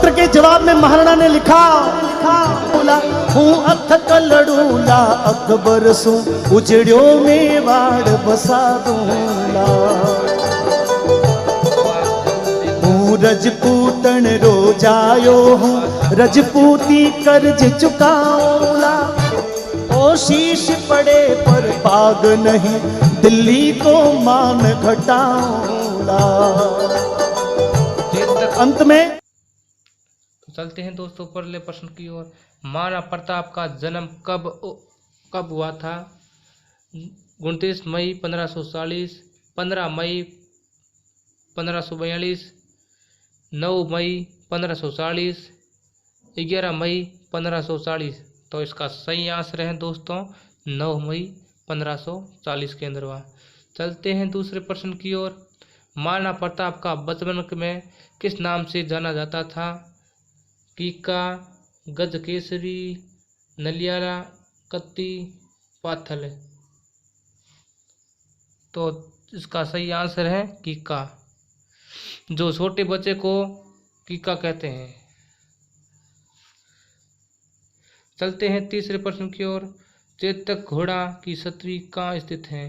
पत्र के जवाब में महाराणा ने लिखा, बोला हूँ अथक लड़ूला अकबर सु उजड़ो मेवाड़ बसा दूंगा। हूँ रजपूतन रोजायो हूँ रजपूती कर्ज चुकाऊंगा। ओ शीश पड़े पर पाग नहीं दिल्ली को मान घटाऊंगा। अंत में तो चलते हैं दोस्तों पहले प्रश्न की ओर। महाराणा प्रताप का जन्म कब हुआ था? 29 मई 1540, 15 मई 1542, 9 मई 1540, 11 मई 1540। तो इसका सही आंसर है दोस्तों 9 मई 1540 के अंदर हुआ। चलते हैं दूसरे प्रश्न की ओर। महाराणा प्रताप का बचपन में किस नाम से जाना जाता था? कीका, गजकेसरी, नलियारा, कत्ती, पाथल। तो इसका सही आंसर है कीका। जो छोटे बच्चे को कीका कहते हैं। चलते हैं तीसरे प्रश्न की ओर। चेतक घोड़ा की छतरी कहाँ स्थित है?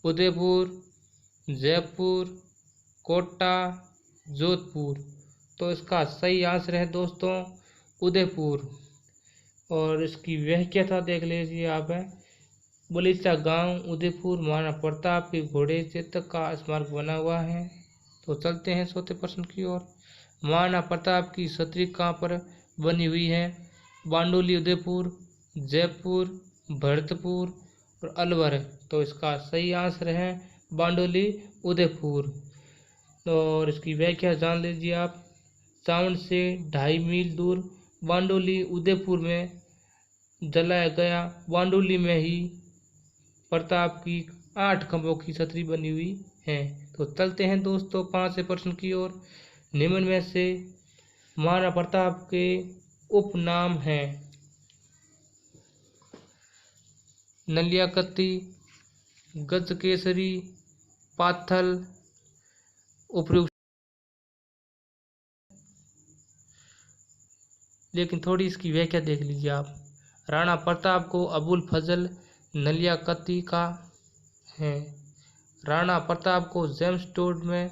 उदयपुर, जयपुर, कोटा, जोधपुर। तो इसका सही आंसर है दोस्तों उदयपुर। और इसकी व्याख्या देख लीजिए आप है। बलीचा गांव उदयपुर महाराणा प्रताप के घोड़े चेतक का स्मारक बना हुआ है। तो चलते हैं चौथे प्रश्न की ओर। महाराणा प्रताप की छतरी कहाँ पर बनी हुई है? बांडोली उदयपुर, जयपुर, भरतपुर और अलवर। तो इसका सही आंसर है बांडोली उदयपुर। और इसकी व्याख्या जान लीजिए आप। चावंड से 2.5 मील दूर बांडोली उदयपुर में जलाया गया बांडोली में ही प्रताप की 8 खंभों की छतरी बनी हुई है। तो चलते हैं दोस्तों पांचवें प्रश्न की ओर। निम्न में से महाराणा प्रताप के उपनाम हैं? नलियाकत्ती, गजकेसरी, पाथल, उपयुक्त। लेकिन थोड़ी इसकी व्याख्या देख लीजिए आप। राणा प्रताप को अबुल फजल नलियाकत्ती का है। राणा प्रताप को जेम्स टोड में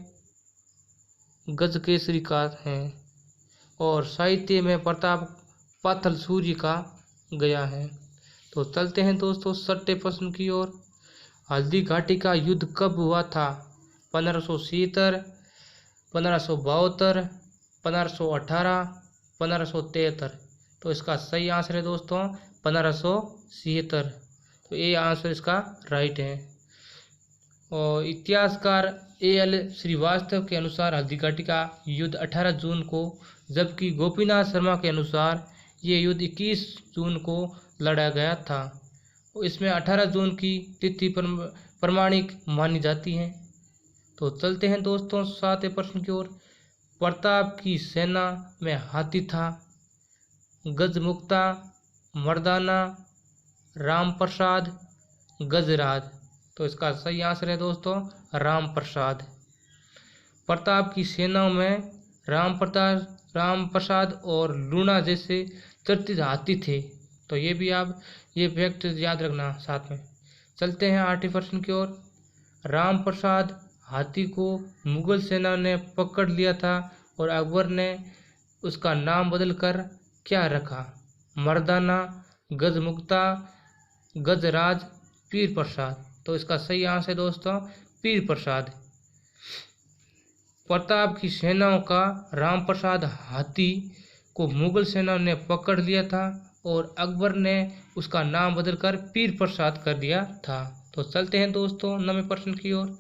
गजकेसरी का है। और साहित्य में प्रताप पाथल सूर्य का गया है। तो चलते हैं दोस्तों छठे प्रश्न की ओर। हल्दी घाटी का युद्ध कब हुआ था? 1576, 1572, 1518, 1573। तो इसका सही आंसर है दोस्तों 1576। तो ये आंसर इसका राइट है। और इतिहासकार A.L. श्रीवास्तव के अनुसार हल्दी घाटी का युद्ध 18 जून को, जबकि गोपीनाथ शर्मा के अनुसार ये युद्ध 21 जून को लड़ा गया था। इसमें 18 जून की तिथि प्रमाणिक मानी जाती है। तो चलते हैं दोस्तों सातवें प्रश्न की ओर। प्रताप की सेना में हाथी था? गजमुक्ता, मर्दाना, राम प्रसाद, गजराज। तो इसका सही आंसर है दोस्तों राम प्रसाद। प्रताप की सेनाओं में राम प्रसाद और लूणा जैसे चर्चित हाथी थे। तो ये भी आप ये फैक्ट याद रखना साथ में। चलते हैं आठवें प्रश्न की ओर। राम प्रसाद हाथी को मुगल सेना ने पकड़ लिया था और अकबर ने उसका नाम बदलकर क्या रखा? मर्दाना, गजमुक्ता, गजराज, पीर प्रसाद। तो इसका सही आंसर है दोस्तों पीर प्रसाद। प्रताप की सेनाओं का राम प्रसाद हाथी को मुगल सेना ने पकड़ लिया था और अकबर ने उसका नाम बदलकर पीर प्रसाद कर दिया था। तो चलते हैं दोस्तों 9वें प्रश्न की ओर।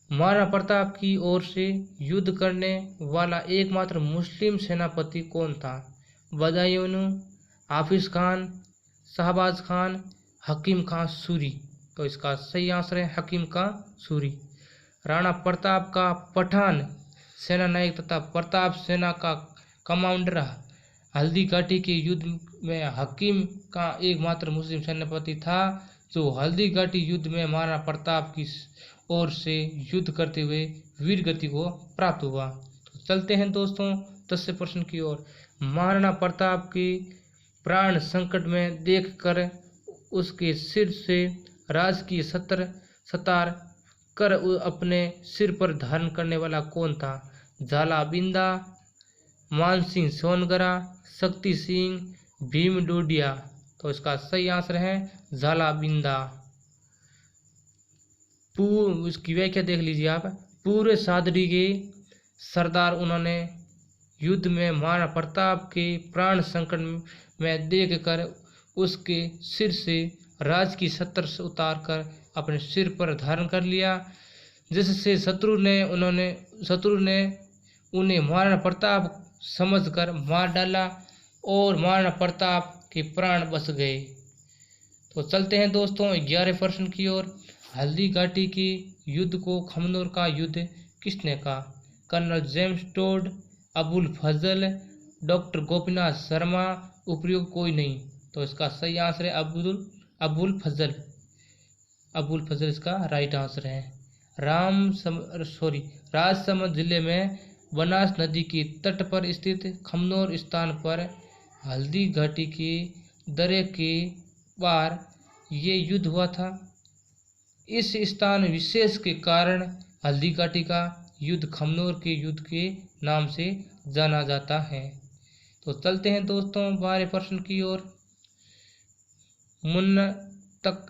महाराणा प्रताप की ओर से युद्ध करने वाला एकमात्र मुस्लिम सेनापति कौन था? बदायूं, हाफिज खान, शहबाज खान, हकीम खां सूरी। तो इसका सही आंसर है हकीम खां सूरी। राणा प्रताप का पठान सेनानायक तथा प्रताप सेना का कमांडर हल्दी घाटी के युद्ध में हकीम का एकमात्र मुस्लिम सेनापति था जो हल्दी घाटी युद्ध में महाराणा प्रताप की ओर से युद्ध करते हुए वीर गति को प्राप्त हुआ। तो चलते हैं दोस्तों 10वें प्रश्न की ओर। महाराणा प्रताप की प्राण संकट में देखकर उसके सिर से राजकीय सतार कर अपने सिर पर धारण करने वाला कौन था? झालाबिंदा, मानसिंह सोनगरा, शक्ति सिंह, भीम डोडिया। तो इसका सही आंसर है झालाबिंदा। इसकी व्याख्या देख लीजिए आप। पूरे सादरी के सरदार उन्होंने युद्ध में महाराणा प्रताप के प्राण संकट में देखकर उसके सिर से राज की छत्र उतार कर अपने सिर पर धारण कर लिया, जिससे शत्रु ने उन्हें महाराणा प्रताप समझकर मार डाला और महाराणा प्रताप के प्राण बच गए। तो चलते हैं दोस्तों 11वें प्रश्न की ओर। हल्दी घाटी की युद्ध को खमनोर का युद्ध किसने कहा? कर्नल जेम्स टोड, अबुल फजल, डॉक्टर गोपीनाथ शर्मा, उपयुक्त कोई नहीं। तो इसका सही आंसर है अबुल फजल। अबुल फजल इसका राइट आंसर है। राजसमंद जिले में बनास नदी के तट पर स्थित खमनोर स्थान पर हल्दी घाटी के दर्रे के पार ये युद्ध हुआ था। इस स्थान विशेष के कारण हल्दी घाटी का युद्ध खमनोर के युद्ध के नाम से जाना जाता है। तो चलते हैं दोस्तों 12वें प्रश्न की ओर। मुन्नतक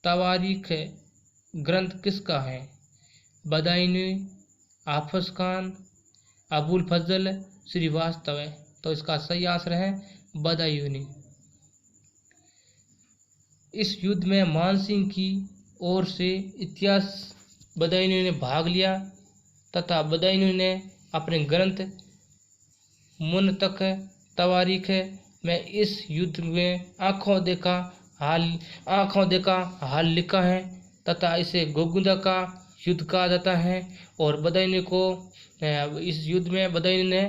तवारीख ग्रंथ किसका है? बदायूनी, हाफिज खान, अबुल फजल, श्रीवास्तव। तो इसका सही आंसर है बदायूनी। इस युद्ध में मानसिंह की ओर से इतिहास बदायूनी ने भाग लिया तथा बदायूनी ने अपने ग्रंथ मुन्नतक तवारीख में इस युद्ध में आंखों देखा हाल लिखा है तथा इसे गोगुंदा का युद्ध कहा जाता है। और बदायूनी को इस युद्ध में बदायूनी ने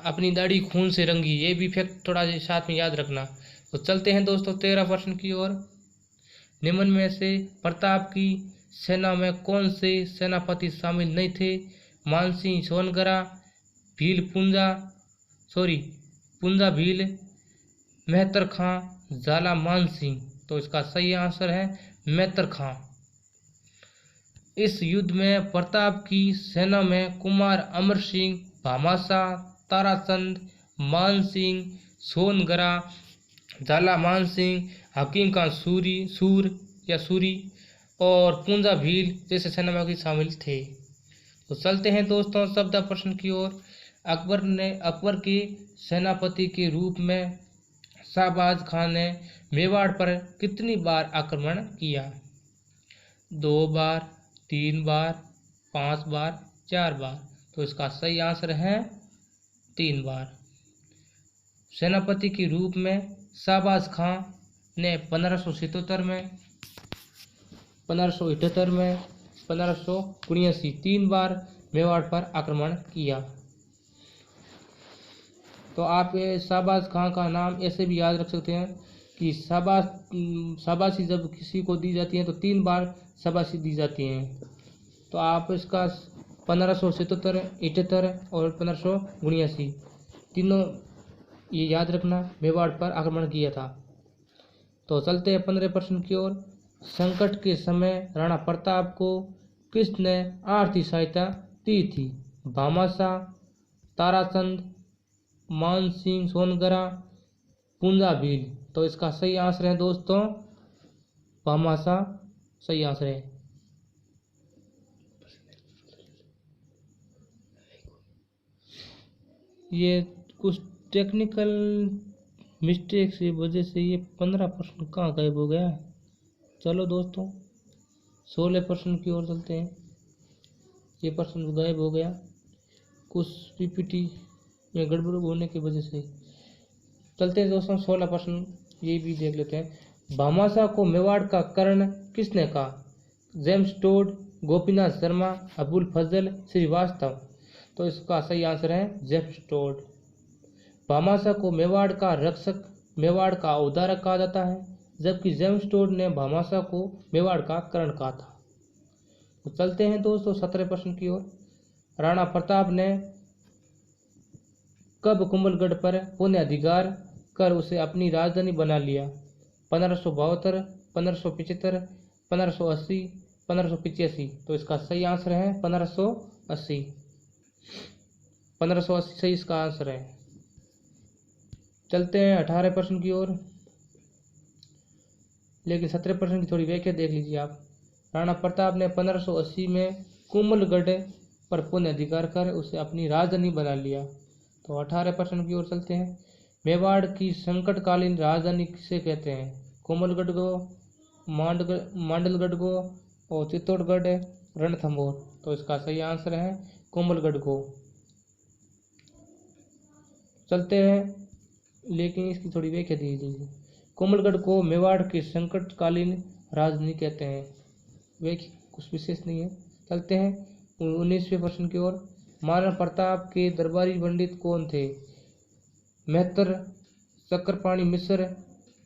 अपनी दाढ़ी खून से रंगी। ये भी फैक्ट थोड़ा साथ में याद रखना। तो चलते हैं दोस्तों 13 प्रश्न की ओर। निम्न में से प्रताप की सेना में कौन से सेनापति शामिल नहीं थे? मानसिंह सोनगरा, पुंजा भील, मेहतर खां, झाला मानसिंह। तो इसका सही आंसर है मेहतर खां। इस युद्ध में प्रताप की सेना में कुमार अमर सिंह, भामाशाह, ताराचंद, मानसिंह सोनगरा, झाला मानसिंह, हकीम खां सूरी और पुंजा भील जैसे सेनापति शामिल थे। तो चलते हैं दोस्तों 14 प्रश्न की ओर। अकबर के सेनापति के रूप में शाहबाज खान ने मेवाड़ पर कितनी बार आक्रमण किया? 2 बार, 3 बार, 5 बार, 4 बार। तो इसका सही आंसर है 3 बार। सेनापति के रूप में शाहबाज खान ने 1577 में, 1578 में, 1579 3 बार मेवाड़ पर आक्रमण किया। तो आप शाहबाज खां का नाम ऐसे भी याद रख सकते हैं कि शाबाशी जब किसी को दी जाती है तो 3 बार शाबाशी दी जाती है। तो आप इसका 1577, 78 और 1579 तीनों ये याद रखना मेवाड़ पर आक्रमण किया था। तो चलते हैं 15 प्रश्न की ओर। संकट के समय राणा प्रताप को किसने आर्थिक सहायता दी थी? भामाशाह, ताराचंद, मानसिंह सोनगरा, पुंजा भील। तो इसका सही आंसर है दोस्तों भामाशाह सही आंसर है। ये कुछ टेक्निकल मिस्टेक से वजह से ये 15 प्रश्न कहाँ गायब हो गया। चलो दोस्तों 16 प्रश्न की ओर चलते हैं। ये प्रश्न गायब हो गया कुछ पीपीटी में गड़बड़ होने की वजह से। चलते हैं दोस्तों 16 प्रश्न ये भी देख लेते हैं। भामाशाह को मेवाड़ का कर्ण किसने कहा? जेम्स टोड, गोपीनाथ शर्मा, अबुल फजल, श्रीवास्तव। तो इसका सही आंसर है जेम्स टोड। भामाशाह को मेवाड़ का रक्षक, मेवाड़ का उद्धारक कहा जाता है, जबकि जेम्स टोड ने भामाशाह को मेवाड़ का कर्ण कहा था। तो चलते हैं दोस्तों 17 प्रश्न की ओर। राणा प्रताप ने कब कुंभलगढ़ पर पुनः अधिकार कर उसे अपनी राजधानी बना लिया? 1572, 1575, 1580, 1585। तो इसका सही आंसर है 1580। 1580 सही इसका आंसर है। चलते हैं 18 प्रश्न की ओर, लेकिन 17 प्रश्न की थोड़ी व्याख्या देख लीजिए आप। राणा प्रताप ने 1580 में कुंभलगढ़ पर पुनः अधिकार कर उसे अपनी राजधानी बना लिया। तो 18 प्रश्न की ओर चलते हैं। मेवाड़ की संकटकालीन राजधानी किसे कहते हैं? कोमलगढ़ को, मांडलगढ़ को और चित्तौड़गढ़, रणथंभौर। तो इसका सही आंसर है कोमलगढ़ को। चलते हैं, लेकिन इसकी थोड़ी व्याख्या दी दीजिए। कोमलगढ़ को मेवाड़ की संकटकालीन राजधानी कहते हैं। व्याख्या कुछ विशेष नहीं है। चलते हैं 19वें प्रश्न की ओर। महाराणा प्रताप के दरबारी पंडित कौन थे? मेहतर, चक्रपाणी मिश्र,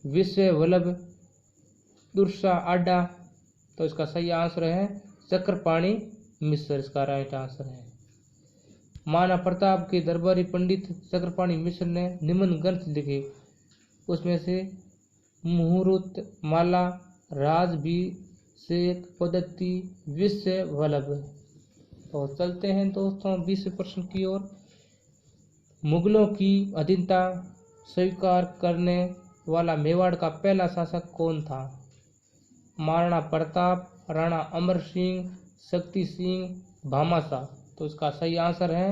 विश्व वल्लभ, दुर्सा आडा। तो इसका सही आंसर है चक्रपाणी मिश्र, इसका राइट आंसर है। महाराणा प्रताप के दरबारी पंडित चक्रपाणी मिश्र ने निम्न ग्रंथ लिखे, उसमें से मुहूर्त माला, राजभिषेक पद्धति, विश्व वल्लभ। तो चलते हैं दोस्तों 20वें प्रश्न की ओर। मुगलों की अधीनता स्वीकार करने वाला मेवाड़ का पहला शासक कौन था? महाराणा प्रताप, राणा अमर सिंह, शक्ति सिंह, भामाशाह। तो इसका सही आंसर है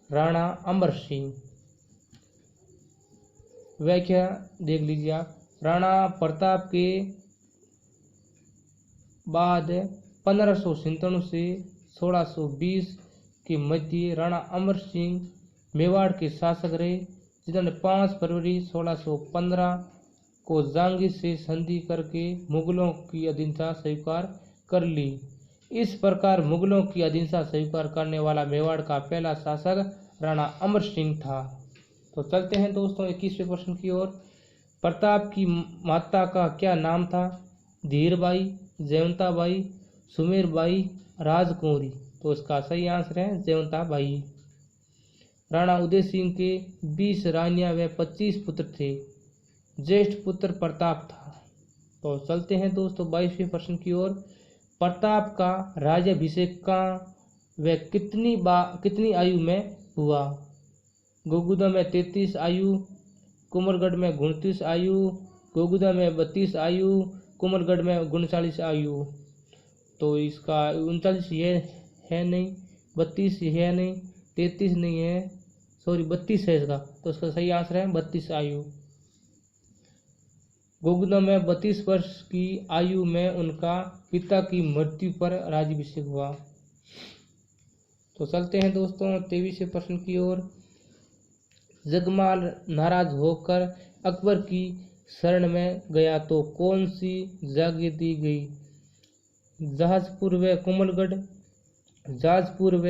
राणा अमर सिंह। व्याख्या देख लीजिए आप। राणा प्रताप के बाद 1597 से 1620 के मध्य राणा अमर सिंह मेवाड़ के शासक रहे, जिन्होंने 5 फरवरी 1615 को जहांगीर से संधि करके मुगलों की अधीनता स्वीकार कर ली। इस प्रकार मुगलों की अधीनता स्वीकार करने वाला मेवाड़ का पहला शासक राणा अमर सिंह था। तो चलते हैं दोस्तों 21वें प्रश्न की ओर। प्रताप की माता का क्या नाम था? धीरबाई, जयवंताबाई, सुमेरबाई, राजकुंवरी। तो इसका सही आंसर है जयवंताबाई। राणा उदय सिंह के 20 रानियां व 25 पुत्र थे। ज्येष्ठ पुत्र प्रताप था। तो चलते हैं दोस्तों 22वें प्रश्न की ओर। प्रताप का राज्याभिषेक कहाँ व कितनी आयु में हुआ? गोगुदा में 33 आयु, कुंभलगढ़ में 29 आयु, गोगुदा में 32 आयु, कुंभलगढ़ में 39 आयु। तो इसका 39 ये है नहीं, 32 है नहीं, 33 नहीं है, सॉरी 32 है इसका। तो इसका सही आंसर है 32 आयु। गोगुदा में 32 वर्ष की आयु में उनका पिता की मृत्यु पर राज्याभिषेक हुआ। तो चलते हैं दोस्तों 23वें प्रश्न की ओर। जगमाल नाराज होकर अकबर की शरण में गया तो कौन सी जागीर दी गई? जहाजपुर व कुंभलगढ़, जाजपुर व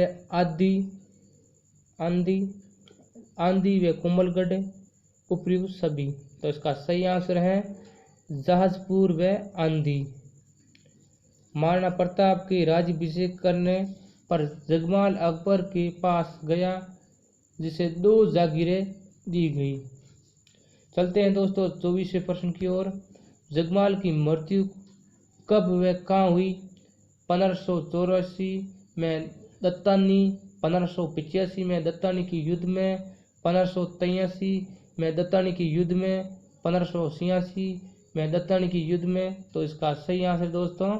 आंधी व कुंभलगढ़, उपयुक्त सभी। तो इसका सही आंसर है जहाजपुर व आंधी। महाराणा प्रताप के राज्याभिषेक करने पर जगमाल अकबर के पास गया, जिसे 2 जागीरें दी गई। चलते हैं दोस्तों 24वें प्रश्न की ओर। जगमाल की मृत्यु कब व कहाँ हुई? 1584 में दत्तानी, 1585 में दत्तानी के युद्ध में, 1583 में दत्तानी के युद्ध में, 1586 में दत्तानी के युद्ध में। तो इसका सही आंसर दोस्तों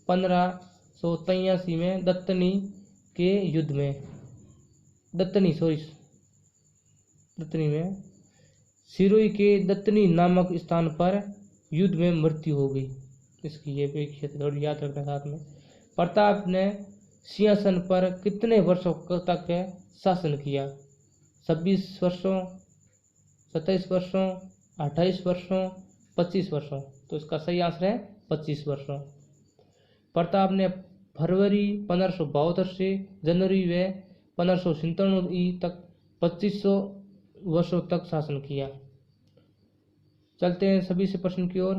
1583 में दत्तनी के युद्ध में, दत्तनी में सिरोही के दत्तनी नामक स्थान पर युद्ध में मृत्यु हो गई। इसकी ये व्याख्या थोड़ी याद रखना साथ में। प्रताप ने सिंहासन पर कितने वर्षों तक शासन किया? 26 वर्षों, 27 वर्षों, 28 वर्षों, 25 वर्षों। तो इसका सही आंसर है 25 वर्षों। प्रताप ने फरवरी 1572 से जनवरी व 1597 तक 2500 वर्षों तक शासन किया। चलते हैं सभी से प्रश्न की ओर।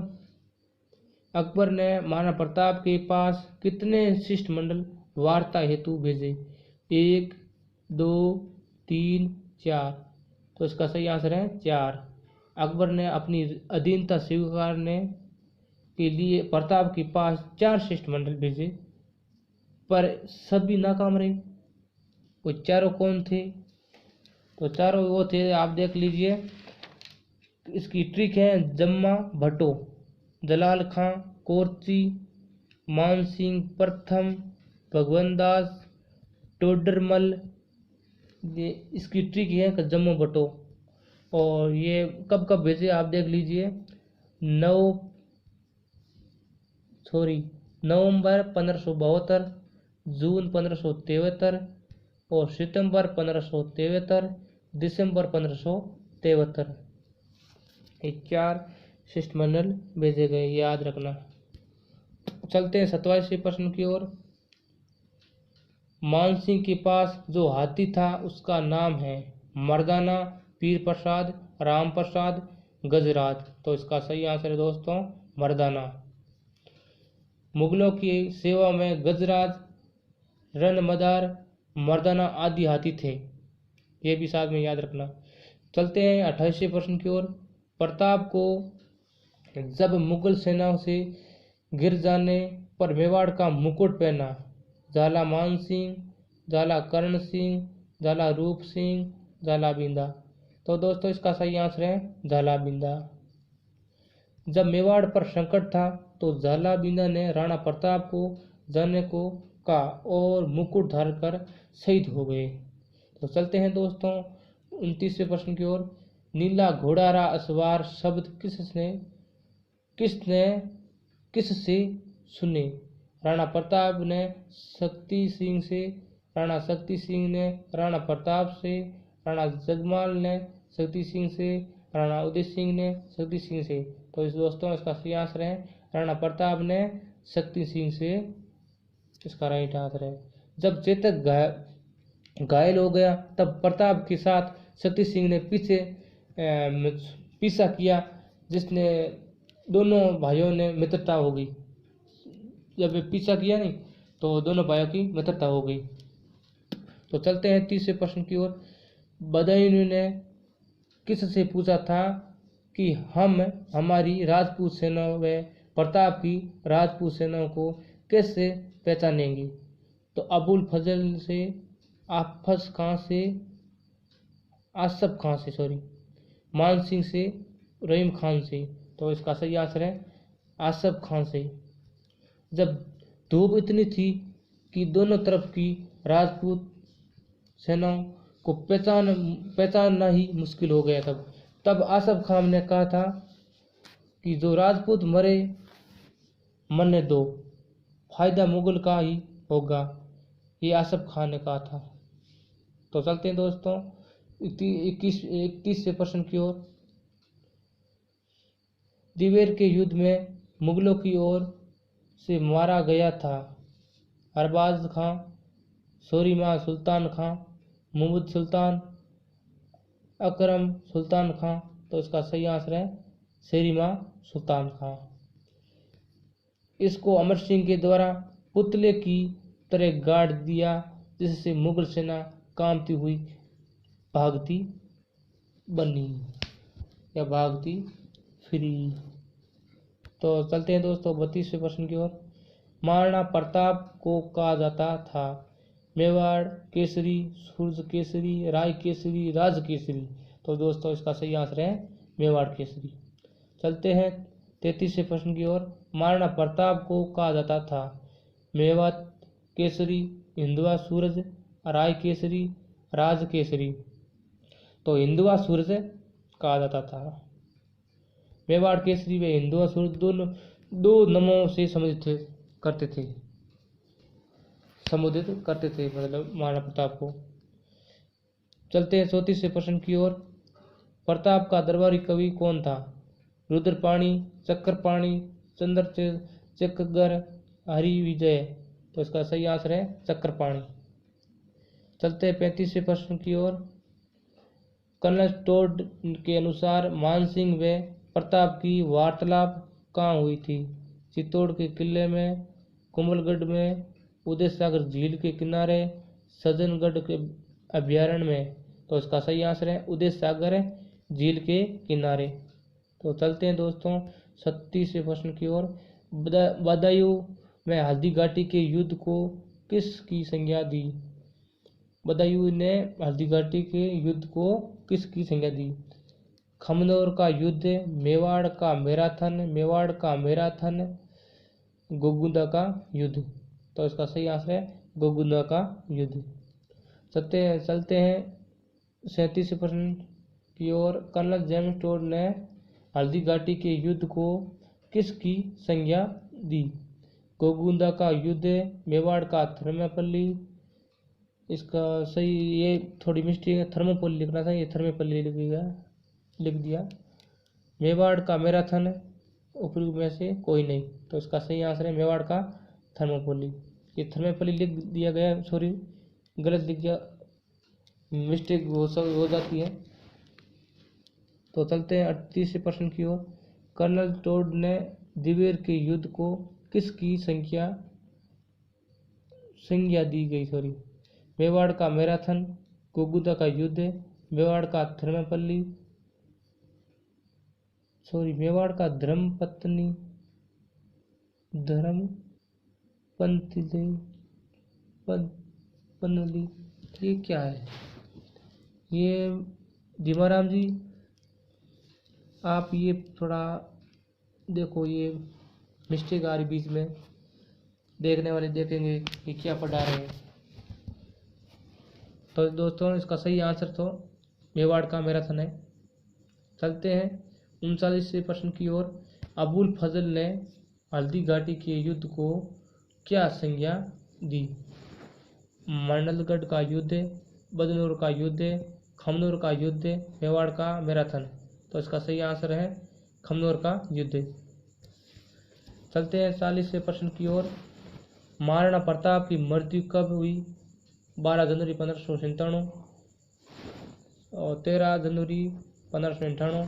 अकबर ने महाराणा प्रताप के पास कितने शिष्टमंडल वार्ता हेतु भेजे? 1, 2, 3, 4। तो इसका सही आंसर है 4। अकबर ने अपनी अधीनता स्वीकारने के लिए प्रताप के पास 4 शिष्टमंडल भेजे, पर सभी नाकाम रहे। वो चारों कौन थे? तो चारों वो थे, आप देख लीजिए। इसकी ट्रिक है: जम्मा भट्टो, जलाल खां कोरची, मान सिंह प्रथम, भगवान दास, टोडरमल। ये इसकी ट्रिक है कि जम्मू भट्टो। और ये कब कब भेजे आप देख लीजिए। नवंबर 1572, जून 1573 और सितंबर 1573, दिसंबर 1573। ये 4 शिष्टमंडल भेजे गए, याद रखना। चलते हैं 27वें प्रश्न की ओर। मानसिंह के पास जो हाथी था उसका नाम है मर्दाना, पीर प्रसाद, राम प्रसाद, गजराज। तो इसका सही आंसर है दोस्तों मर्दाना। मुगलों की सेवा में गजराज, रणमदार, मर्दाना आदि हाथी थे। ये भी साथ में याद रखना। चलते हैं 28वें प्रश्न की ओर। प्रताप को जब मुगल सेनाओं से गिर जाने पर मेवाड़ का मुकुट पहना, झाला मान सिंह, झाला कर्ण सिंह, झाला रूप सिंह, झाला बिंदा। तो दोस्तों इसका सही आंसर है झाला बिंदा। जब मेवाड़ पर संकट था तो झाला बिंदा ने राणा प्रताप को जाने को कहा और मुकुट धारण कर शहीद हो गए। तो चलते हैं दोस्तों 29वें प्रश्न की ओर। नीला घोड़ारा असवार शब्द किससे सुने? राणा प्रताप ने शक्ति सिंह से, राणा शक्ति सिंह ने राणा प्रताप से, राणा जगमाल ने शक्ति सिंह से, राणा उदय सिंह ने शक्ति सिंह से। तो इस दोस्तों इसका सही आंसर है राणा प्रताप ने शक्ति सिंह से, इसका राइट आंसर है। जब चेतक घायल हो गया तब प्रताप के साथ शक्ति सिंह ने पीछा किया, जिसने दोनों भाइयों ने मित्रता हो गई। जब पीछा किया नहीं तो दोनों भाइयों की मित्रता हो गई। तो चलते हैं 30वें प्रश्न की ओर। बदायूं ने किससे पूछा था कि हम हमारी राजपूत सेना व प्रताप की राजपूत सेनाओं को कैसे पहचानेंगे? तो अबुल फजल से, आसफ खां से, मान सिंह से, रहीम खान से। तो इसका सही आंसर है आसफ खां से। जब धूप इतनी थी कि दोनों तरफ की राजपूत सेनाओं को पहचानना ही मुश्किल हो गया, तब आसफ खान ने कहा था कि जो राजपूत मरे मरने दो, फायदा मुगल का ही होगा। ये आसफ खान ने कहा था। तो चलते हैं दोस्तों 31वें प्रश्न की ओर। दिवेर के युद्ध में मुगलों की ओर से मारा गया था अरबाज खां, सोरीमा सुल्तान खां, मुहम्मद सुल्तान, अकरम सुल्तान खां। तो इसका सही आंसर है शेरीमा सुल्तान खां। इसको अमर सिंह के द्वारा पुतले की तरह गाड़ दिया, जिससे मुगल सेना कांपती हुई भागती बनी या भागती फिरी। तो चलते हैं दोस्तों 32वें प्रश्न की ओर। महाराणा प्रताप को कहा जाता था मेवाड़ केसरी, सूर्य केसरी, राय केसरी, राज केसरी। तो दोस्तों इसका सही आंसर है मेवाड़ केसरी। चलते हैं 33वें प्रश्न की ओर। महाराणा प्रताप को कहा जाता था मेवात केसरी, हिंदुआ सूरज, राय केसरी, राज केसरी। तो हिंदुआ सूरज कहा जाता था। मेवाड़ केसरी व हिंदुआ सूरज दोनों दो नामों से संबोधित करते थे मतलब महाराणा प्रताप को। चलते हैं 34वें प्रश्न की ओर। प्रताप का दरबारी कवि कौन था? रुद्रपाणी, चक्रपाणी, चक्कर, हरि विजय। तो इसका सही आंसर है चक्रपाणी। चलते हैं 35वें प्रश्न की ओर। कर्नल टोड के अनुसार मानसिंह व प्रताप की वार्तालाप कहाँ हुई थी? चित्तौड़ के किले में, कुंभलगढ़ में, उदय सागर झील के किनारे, सज्जनगढ़ के अभ्यारण्य में तो इसका सही आंसर है उद्देश्य सागर झील के किनारे। तो चलते हैं दोस्तों 37वें प्रश्न की ओर। बदायूं में हल्दी घाटी के युद्ध को किसकी संज्ञा दी? बदायूं ने हल्दी घाटी के युद्ध को किसकी संज्ञा दी? खमनोर का युद्ध, मेवाड़ का मैराथन, गोगुंदा का युद्ध। तो इसका सही आंसर है गोगुंदा का युद्ध। चलते हैं 37वें प्रश्न की ओर। कर्नल जेम्स टोड ने हल्दी घाटी के युद्ध को किसकी संज्ञा दी? गोगुंदा का युद्ध, मेवाड़ का थर्मोपल्ली। इसका सही, ये थोड़ी मिस्टेक है, थर्मोपल्ली लिखना था, ये थर्मोपल्ली लिख दिया। मेवाड़ का मैराथन, उपयुक्त में से कोई नहीं। तो इसका सही आंसर है मेवाड़ का थर्मोपल्ली। ये थर्मोपल्ली लिख दिया गया, सॉरी गलत लिख दिया, मिस्टेक हो जाती है। तो चलते हैं 38वें प्रश्न की ओर। कर्नल टोड ने दिवेर के युद्ध को किसकी संज्ञा दी गई? सॉरी, मेवाड़ का मैराथन, गोगुंदा का युद्ध, मेवाड़ का थर्मोपल्ली, सॉरी मेवाड़ का धर्मपत्नी पन्नली। ये क्या है? ये धीमाराम जी आप ये थोड़ा देखो, ये मिस्टेक आ रही बीच में, देखने वाले देखेंगे कि क्या पढ़ा रहे हैं। तो दोस्तों इसका सही आंसर तो मेवाड़ का मैराथन है। चलते हैं 39वें प्रश्न की ओर। अबुल फजल ने हल्दी घाटी के युद्ध को क्या संज्ञा दी? मंडलगढ़ का युद्ध, बदनूर का युद्ध, खमनोर का युद्ध, मेवाड़ का मैराथन। तो इसका सही आंसर है खमनोर का युद्ध। चलते हैं 40वें प्रश्न की ओर। महाराणा प्रताप की मृत्यु कब हुई? 12 जनवरी 1597 और 13 जनवरी 1598,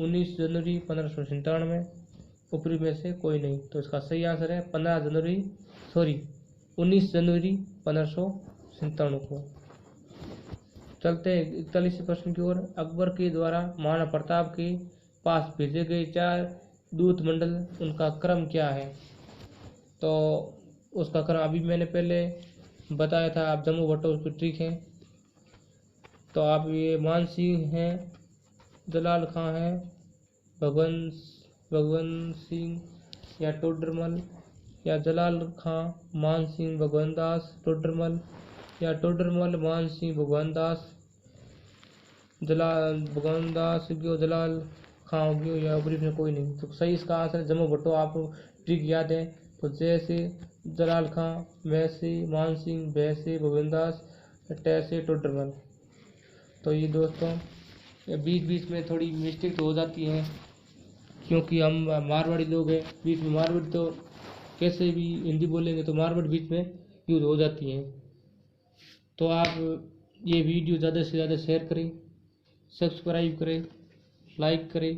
19 जनवरी 1597, ऊपरी में से कोई नहीं। तो इसका सही आंसर है 19 जनवरी 1597 को। चलते हैं 41वें प्रश्न की ओर। अकबर के द्वारा महाराणा प्रताप के पास भेजे गए 4 दूत मंडल, उनका क्रम क्या है? तो उसका क्रम अभी मैंने पहले बताया था, आप जम्मू भट्टो की ट्रिक है। तो आप ये मान सिंह हैं, जलाल खां हैं, भगवंत सिंह या टोडरमल, या जलाल खां, मान सिंह, भगवंत दास, टोडरमल, या टोडरमल, मान सिंह, भगवंत दास, भगवंत दास गयो, जलाल खां हो गयो, या ऊपरी में कोई नहीं। तो सही इसका आंसर जम्मू भट्टो। आप ट्रिक याद है तो जैसे जलाल खां, वैसे मान सिंह, वैसे भगवंत दास, तैसे टोडरमल। तो ये दोस्तों बीच बीच में थोड़ी मिस्टेक तो हो जाती है, क्योंकि हम मारवाड़ी लोग हैं। बीच में मारवाड़ी तो कैसे भी हिंदी बोलेंगे तो मारवाड़ी बीच में यूज हो जाती है। तो आप ये वीडियो ज़्यादा से ज़्यादा शेयर करें, सब्सक्राइब करें, लाइक करें,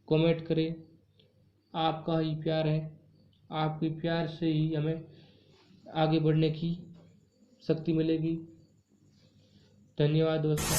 कमेंट करें। आपका ही प्यार है, आपके प्यार से ही हमें आगे बढ़ने की शक्ति मिलेगी। धन्यवाद दोस्तों।